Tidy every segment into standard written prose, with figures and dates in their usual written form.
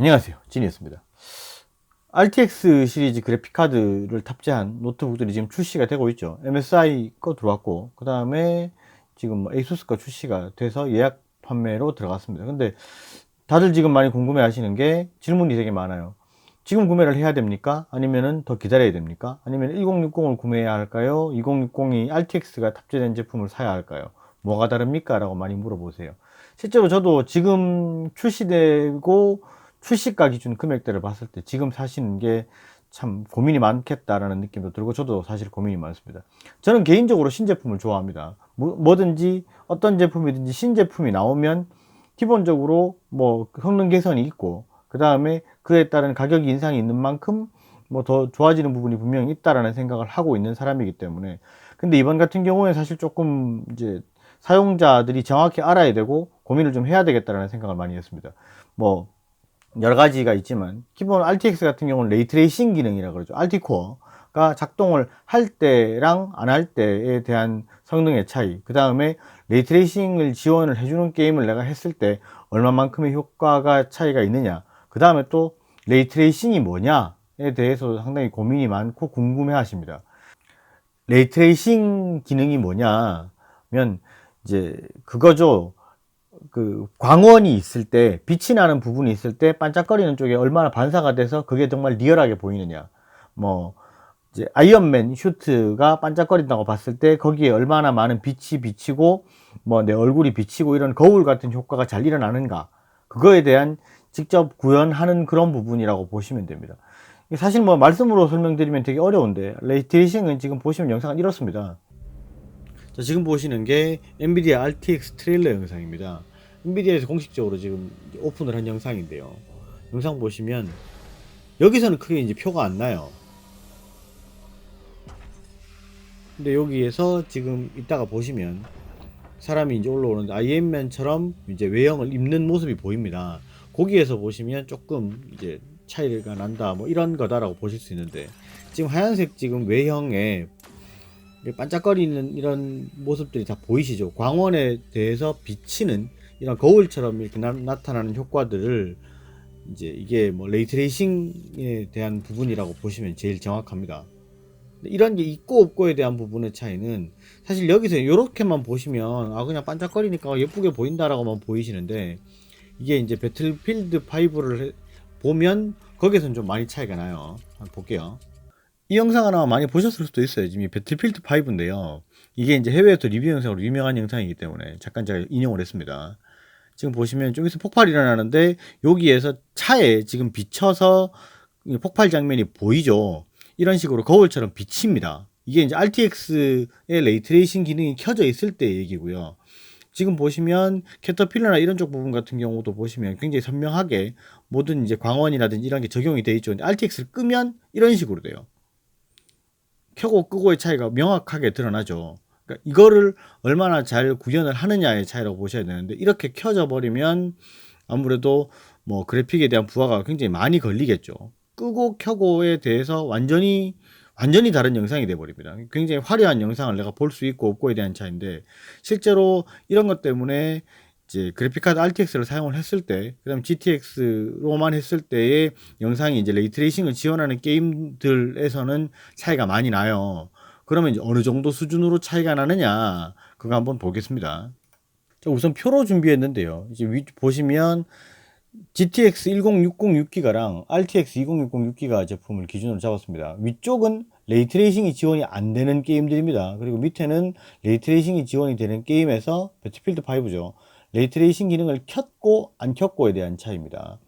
안녕하세요, 진이었습니다. RTX 시리즈 그래픽카드를 탑재한 노트북들이 지금 출시가 되고 있죠. MSI 거 들어왔고, 그 다음에 지금 ASUS 거 출시가 돼서 예약 판매로 들어갔습니다. 근데 다들 지금 많이 궁금해 하시는 게 질문이 되게 많아요. 지금 구매를 해야 됩니까? 아니면은 더 기다려야 됩니까? 아니면 1060을 구매해야 할까요? 2060이 RTX가 탑재된 제품을 사야 할까요? 뭐가 다릅니까? 라고 많이 물어보세요. 실제로 저도 지금 출시되고 출시가 기준 금액대를 봤을 때 지금 사시는 게 참 고민이 많겠다라는 느낌도 들고, 저도 사실 고민이 많습니다. 저는 개인적으로 신제품을 좋아합니다. 뭐든지 어떤 제품이든지 신제품이 나오면 기본적으로 뭐 성능 개선이 있고, 그 다음에 그에 따른 가격 인상이 있는 만큼 뭐 더 좋아지는 부분이 분명히 있다라는 생각을 하고 있는 사람이기 때문에. 근데 이번 같은 경우에 사실 조금 이제 사용자들이 정확히 알아야 되고 고민을 좀 해야 되겠다라는 생각을 많이 했습니다. 뭐 여러 가지가 있지만, 기본 RTX 같은 경우는 레이트레이싱 기능이라 그러죠. RT코어가 작동을 할 때랑 안 할 때에 대한 성능의 차이, 그 다음에 레이트레이싱을 지원을 해주는 게임을 내가 했을 때 얼마만큼의 효과가 차이가 있느냐, 그 다음에 또 레이트레이싱이 뭐냐에 대해서 상당히 고민이 많고 궁금해 하십니다. 레이트레이싱 기능이 뭐냐면 이제 그거죠. 그 광원이 있을 때, 빛이 나는 부분이 있을 때 반짝거리는 쪽에 얼마나 반사가 돼서 그게 정말 리얼하게 보이느냐. 뭐 이제 아이언맨 슈트가 반짝거린다고 봤을 때 거기에 얼마나 많은 빛이 비치고 뭐 내 얼굴이 비치고 이런 거울 같은 효과가 잘 일어나는가, 그거에 대한 직접 구현하는 그런 부분이라고 보시면 됩니다. 사실 뭐 말씀으로 설명드리면 되게 어려운데, 레이트레이싱은 지금 보시면 영상은 이렇습니다. 자, 지금 보시는 게 엔비디아 RTX 트레일러 영상입니다. 엔비디아에서 공식적으로 지금 오픈을 한 영상인데요. 영상 보시면 여기서는 크게 이제 표가 안 나요. 근데 여기에서 지금 이따가 보시면 사람이 이제 올라오는데 아이언맨처럼 이제 외형을 입는 모습이 보입니다. 거기에서 보시면 조금 이제 차이가 난다, 뭐 이런 거다라고 보실 수 있는데, 지금 하얀색 지금 외형에 반짝거리는 이런 모습들이 다 보이시죠? 광원에 대해서 비치는 이런 거울처럼 이렇게 나타나는 효과들을 이제 이게 뭐 레이트레이싱에 대한 부분이라고 보시면 제일 정확합니다. 이런 게 있고 없고에 대한 부분의 차이는 사실 여기서 이렇게만 보시면 아 그냥 반짝거리니까 예쁘게 보인다라고만 보이시는데, 이게 이제 배틀필드 5를 보면 거기서는 좀 많이 차이가 나요. 한번 볼게요. 이 영상 하나 많이 보셨을 수도 있어요. 지금 이 배틀필드 5인데요. 이게 이제 해외에서 리뷰 영상으로 유명한 영상이기 때문에 잠깐 제가 인용을 했습니다. 지금 보시면 좀 있으면 폭발이 일어나는데 여기에서 차에 지금 비쳐서 폭발 장면이 보이죠. 이런 식으로 거울처럼 비칩니다. 이게 이제 RTX의 레이트레이싱 기능이 켜져 있을 때 얘기고요. 지금 보시면 캐터필러나 이런 쪽 부분 같은 경우도 보시면 굉장히 선명하게 모든 이제 광원이라든지 이런 게 적용이 되어 있죠. 근데 RTX를 끄면 이런 식으로 돼요. 켜고 끄고의 차이가 명확하게 드러나죠. 그러니까 이거를 얼마나 잘 구현을 하느냐의 차이라고 보셔야 되는데, 이렇게 켜져 버리면 아무래도 뭐 그래픽에 대한 부하가 굉장히 많이 걸리겠죠. 끄고 켜고에 대해서 완전히 다른 영상이 돼 버립니다. 굉장히 화려한 영상을 내가 볼 수 있고 없고에 대한 차이인데, 실제로 이런 것 때문에 이제 그래픽카드 RTX를 사용을 했을 때, 그다음 GTX로만 했을 때의 영상이 이제 레이트레이싱을 지원하는 게임들에서는 차이가 많이 나요. 그러면 이제 어느 정도 수준으로 차이가 나느냐, 그거 한번 보겠습니다. 자, 우선 표로 준비했는데요. 이제 위 보시면 GTX 1060 6기가랑 RTX 2060 6기가 제품을 기준으로 잡았습니다. 위쪽은 레이트레이싱이 지원이 안 되는 게임들입니다. 그리고 밑에는 레이트레이싱이 지원이 되는 게임에서 배틀필드 5죠. 레이트레이싱 기능을 켰고 안 켰고에 대한 차이입니다.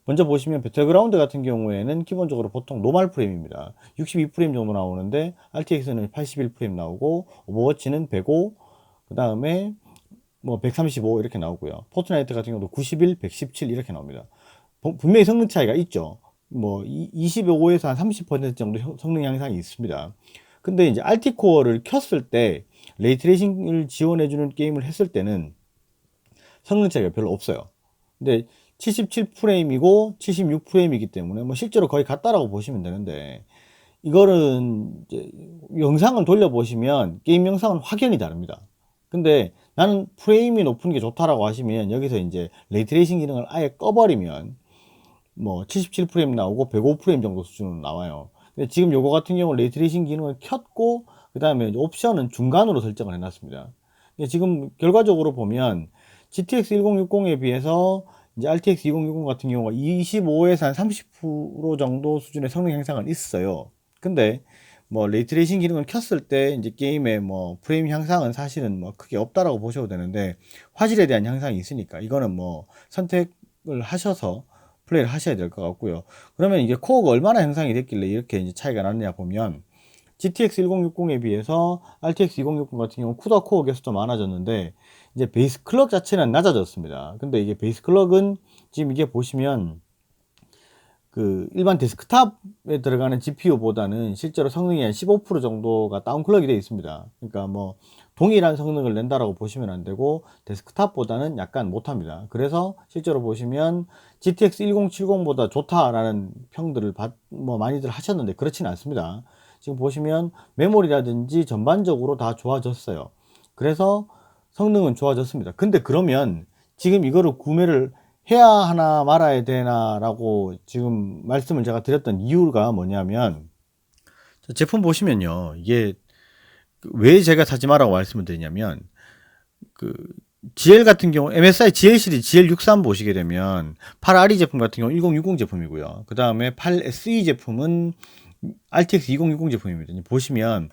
먼저 보시면 배틀그라운드 같은 경우에는 기본적으로 보통 노멀 프레임입니다. 62프레임 정도 나오는데 RTX는 81프레임 나오고, 오버워치는 105, 그 다음에 뭐 135 이렇게 나오고요. 포트나이트 같은 경우도 91, 117 이렇게 나옵니다. 분명히 성능 차이가 있죠. 뭐 25에서 한 30% 정도 성능 향상이 있습니다. 근데 이제 RT 코어를 켰을 때 레이트레이싱을 지원해주는 게임을 했을 때는 성능 차이가 별로 없어요. 근데 77프레임이고 76프레임이기 때문에 뭐 실제로 거의 같다라고 보시면 되는데, 이거는 이제 영상을 돌려보시면 게임 영상은 확연히 다릅니다. 근데 나는 프레임이 높은 게 좋다라고 하시면 여기서 이제 레이트레이싱 기능을 아예 꺼버리면 뭐 77프레임 나오고 105프레임 정도 수준으로 나와요. 근데 지금 요거 같은 경우는 레이트레이싱 기능을 켰고 그 다음에 옵션은 중간으로 설정을 해놨습니다. 지금 결과적으로 보면 GTX 1060에 비해서 이제 RTX 2060 같은 경우가 25에서 한 30% 정도 수준의 성능 향상은 있어요. 근데 뭐 레이트레이싱 기능을 켰을 때 이제 게임의 뭐 프레임 향상은 사실은 뭐 크게 없다라고 보셔도 되는데 화질에 대한 향상이 있으니까 이거는 뭐 선택을 하셔서 플레이를 하셔야 될 것 같고요. 그러면 이게 코어가 얼마나 향상이 됐길래 이렇게 이제 차이가 났느냐 보면 GTX 1060에 비해서 RTX 2060 같은 경우 CUDA 코어 개수도 많아졌는데 이제 베이스 클럭 자체는 낮아졌습니다. 근데 이게 베이스 클럭은 지금 이게 보시면 그 일반 데스크탑에 들어가는 GPU보다는 실제로 성능이 한 15% 정도가 다운클럭이 되어 있습니다. 그러니까 뭐 동일한 성능을 낸다라고 보시면 안 되고 데스크탑보다는 약간 못합니다. 그래서 실제로 보시면 GTX 1070보다 좋다라는 평들을 뭐 많이들 하셨는데 그렇지는 않습니다. 지금 보시면 메모리라든지 전반적으로 다 좋아졌어요. 그래서 성능은 좋아졌습니다. 근데 그러면 지금 이거를 구매를 해야 하나 말아야 되나 라고 지금 말씀을 제가 드렸던 이유가 뭐냐면 제품 보시면요, 이게 왜 제가 사지 마라고 말씀을 드리냐면 그 GL 같은 경우 MSI GL 시리즈 GL63 보시게 되면 8RE 제품 같은 경우 1060 제품이고요. 그 다음에 8SE 제품은 RTX 2060 제품입니다. 보시면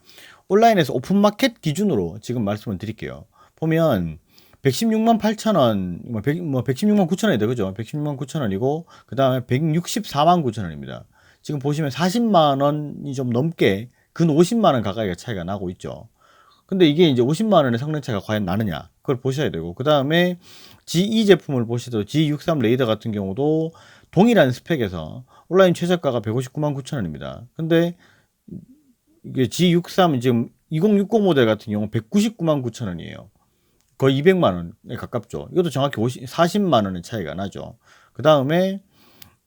온라인에서 오픈마켓 기준으로 지금 말씀을 드릴게요. 보면 116만 8천원, 뭐 116만 9천원이다. 그죠? 116만 9천원이고, 그 다음에 164만 9천원입니다. 지금 보시면 40만원이 좀 넘게, 근 50만원 가까이가 차이가 나고 있죠. 근데 이게 이제 50만원의 성능 차이가 과연 나느냐? 그걸 보셔야 되고, 그 다음에 G2 제품을 보시도 G63 레이더 같은 경우도 동일한 스펙에서 온라인 최저가가 159만 9천원입니다. 근데 이게 G63 지금 2060 모델 같은 경우 199만 9천원이에요. 거의 200만 원에 가깝죠. 이것도 정확히 40만 원의 차이가 나죠. 그 다음에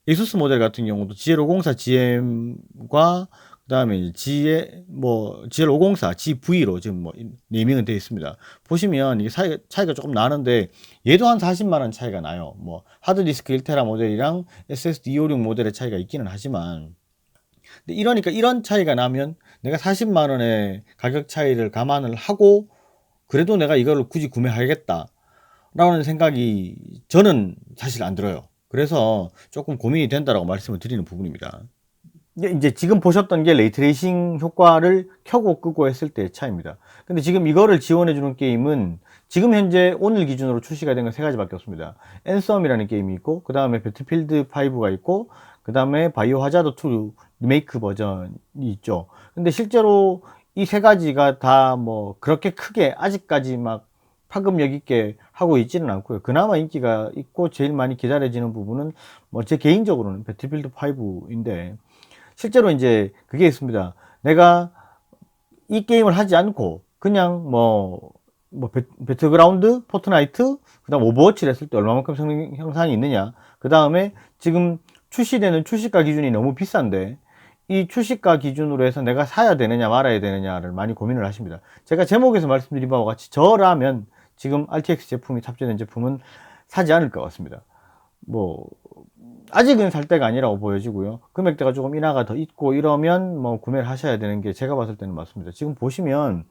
에이수스 모델 같은 경우도 GL504 GM과 그 다음에 GL504 GV로 지금 뭐 네이밍은 되어 있습니다. 보시면 이게 차이가 조금 나는데 얘도 한 40만 원 차이가 나요. 뭐 하드디스크 1테라 모델이랑 SSD 256 모델의 차이가 있기는 하지만 근데 이러니까 이런 차이가 나면 내가 40만 원의 가격 차이를 감안을 하고 그래도 내가 이거를 굳이 구매하겠다 라는 생각이 저는 사실 안 들어요. 그래서 조금 고민이 된다라고 말씀을 드리는 부분입니다. 이제 지금 보셨던 게 레이트레이싱 효과를 켜고 끄고 했을 때의 차이입니다. 근데 지금 이거를 지원해주는 게임은 지금 현재 오늘 기준으로 출시가 된 건 세 가지밖에 없습니다. 앤썸이라는 게임이 있고, 그 다음에 배틀필드 5가 있고, 그 다음에 바이오 하자드 2 리메이크 버전이 있죠. 근데 실제로 이 세 가지가 다 뭐 그렇게 크게 아직까지 막 파급력 있게 하고 있지는 않고요. 그나마 인기가 있고 제일 많이 기다려지는 부분은 뭐 제 개인적으로는 배틀필드 5인데 실제로 이제 그게 있습니다. 내가 이 게임을 하지 않고 그냥 뭐 배틀그라운드, 포트나이트, 그 다음 오버워치를 했을 때 얼마만큼 성능 향상이 있느냐. 그 다음에 지금 출시되는 출시가 기준이 너무 비싼데 이 출시가 기준으로 해서 내가 사야 되느냐 말아야 되느냐를 많이 고민을 하십니다. 제가 제목에서 말씀드린 바와 같이 저라면 지금 RTX 제품이 탑재된 제품은 사지 않을 것 같습니다. 뭐 아직은 살 때가 아니라고 보여지고요. 금액대가 조금 인하가 더 있고 이러면 뭐 구매를 하셔야 되는 게 제가 봤을 때는 맞습니다. 지금 보시면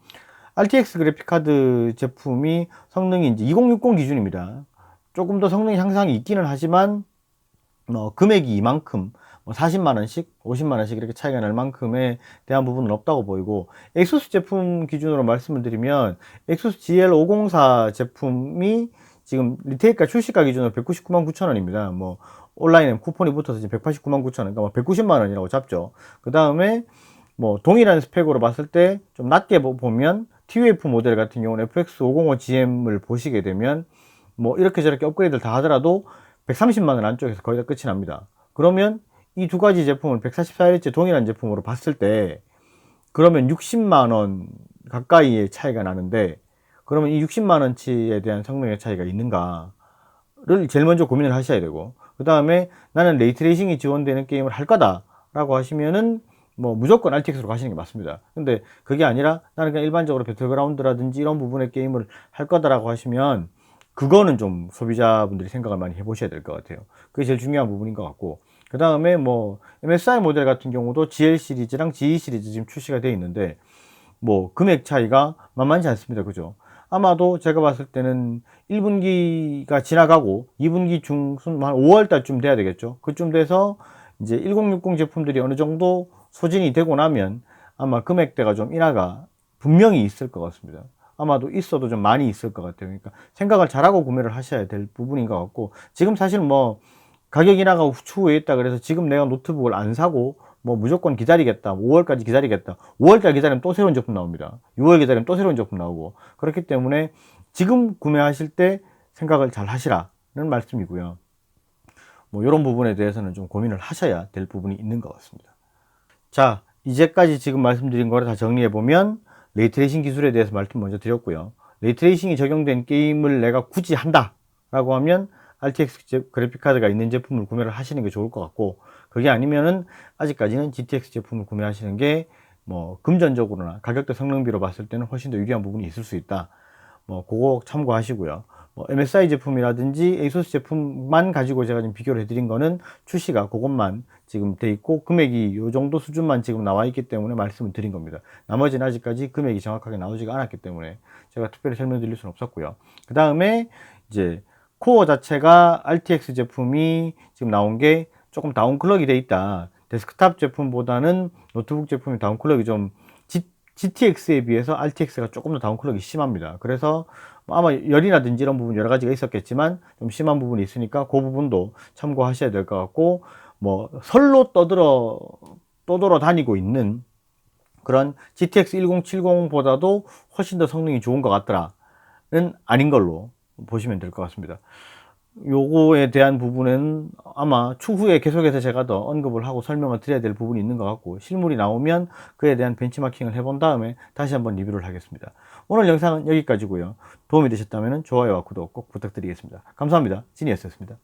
RTX 그래픽카드 제품이 성능이 이제 2060 기준입니다. 조금 더 성능 향상이 있기는 하지만 금액이 이만큼 40만원씩 50만원씩 이렇게 차이가 날 만큼에 대한 부분은 없다고 보이고 엑소스 제품 기준으로 말씀을 드리면 엑소스 GL504 제품이 지금 리테일가 출시가 기준으로 199만 9천원입니다. 뭐 온라인에 쿠폰이 붙어서 지금 189만 9천원, 그러니까 뭐 190만원이라고 잡죠. 그 다음에 뭐 동일한 스펙으로 봤을 때 좀 낮게 보면 TUF 모델 같은 경우는 FX505GM을 보시게 되면 뭐 이렇게 저렇게 업그레이드를 다 하더라도 130만원 안쪽에서 거의 다 끝이 납니다. 그러면 이 두 가지 제품을 144Hz 동일한 제품으로 봤을 때 그러면 60만원 가까이의 차이가 나는데 그러면 이 60만원치에 대한 성능의 차이가 있는가를 제일 먼저 고민을 하셔야 되고 그 다음에 나는 레이트레이싱이 지원되는 게임을 할 거다 라고 하시면은 뭐 무조건 RTX로 가시는 게 맞습니다. 근데 그게 아니라 나는 그냥 일반적으로 배틀그라운드라든지 이런 부분의 게임을 할 거다라고 하시면 그거는 좀 소비자분들이 생각을 많이 해보셔야 될 것 같아요. 그게 제일 중요한 부분인 것 같고 그 다음에 뭐 MSI 모델 같은 경우도 GL 시리즈랑 GE 시리즈 지금 출시가 되어 있는데 뭐 금액 차이가 만만치 않습니다. 그죠? 아마도 제가 봤을 때는 1분기가 지나가고 2분기 중순 한 5월 달쯤 돼야 되겠죠. 그쯤 돼서 이제 1060 제품들이 어느 정도 소진이 되고 나면 아마 금액대가 좀 인하가 분명히 있을 것 같습니다. 아마도 있어도 좀 많이 있을 것 같아요. 그러니까 생각을 잘하고 구매를 하셔야 될 부분인 것 같고, 지금 사실 뭐 가격 인하가 추후에 있다 그래서 지금 내가 노트북을 안 사고 뭐 무조건 기다리겠다, 5월까지 기다리겠다, 5월달 기다리면 또 새로운 제품 나옵니다. 6월 기다리면 또 새로운 제품 나오고, 그렇기 때문에 지금 구매하실 때 생각을 잘 하시라는 말씀이고요. 뭐 이런 부분에 대해서는 좀 고민을 하셔야 될 부분이 있는 것 같습니다. 자, 이제까지 지금 말씀드린 거를 다 정리해 보면, 레이트레이싱 기술에 대해서 말씀 먼저 드렸고요. 레이트레이싱이 적용된 게임을 내가 굳이 한다 라고 하면 RTX 그래픽카드가 있는 제품을 구매를 하시는 게 좋을 것 같고, 그게 아니면은 아직까지는 GTX 제품을 구매하시는 게 뭐 금전적으로나 가격대 성능비로 봤을 때는 훨씬 더 유리한 부분이 있을 수 있다. 뭐 그거 참고하시고요. 뭐 MSI 제품이라든지 ASUS 제품만 가지고 제가 지금 비교를 해드린 거는 출시가 그것만 지금 돼 있고 금액이 요 정도 수준만 지금 나와 있기 때문에 말씀을 드린 겁니다. 나머지는 아직까지 금액이 정확하게 나오지가 않았기 때문에 제가 특별히 설명드릴 수는 없었고요. 그 다음에 이제 코어 자체가 RTX 제품이 지금 나온 게 조금 다운클럭이 돼 있다. 데스크탑 제품보다는 노트북 제품이 다운클럭이 좀 GTX에 비해서 RTX가 조금 더 다운클럭이 심합니다. 그래서 아마 열이라든지 이런 부분 여러 가지가 있었겠지만 좀 심한 부분이 있으니까 그 부분도 참고하셔야 될 것 같고, 뭐 설로 떠돌아 다니고 있는 그런 GTX 1070보다도 훨씬 더 성능이 좋은 것 같더라는 아닌 걸로 보시면 될 것 같습니다. 요거에 대한 부분은 아마 추후에 계속해서 제가 더 언급을 하고 설명을 드려야 될 부분이 있는 것 같고, 실물이 나오면 그에 대한 벤치마킹을 해본 다음에 다시 한번 리뷰를 하겠습니다. 오늘 영상은 여기까지고요. 도움이 되셨다면 좋아요와 구독 꼭 부탁드리겠습니다. 감사합니다. 지니어스였습니다.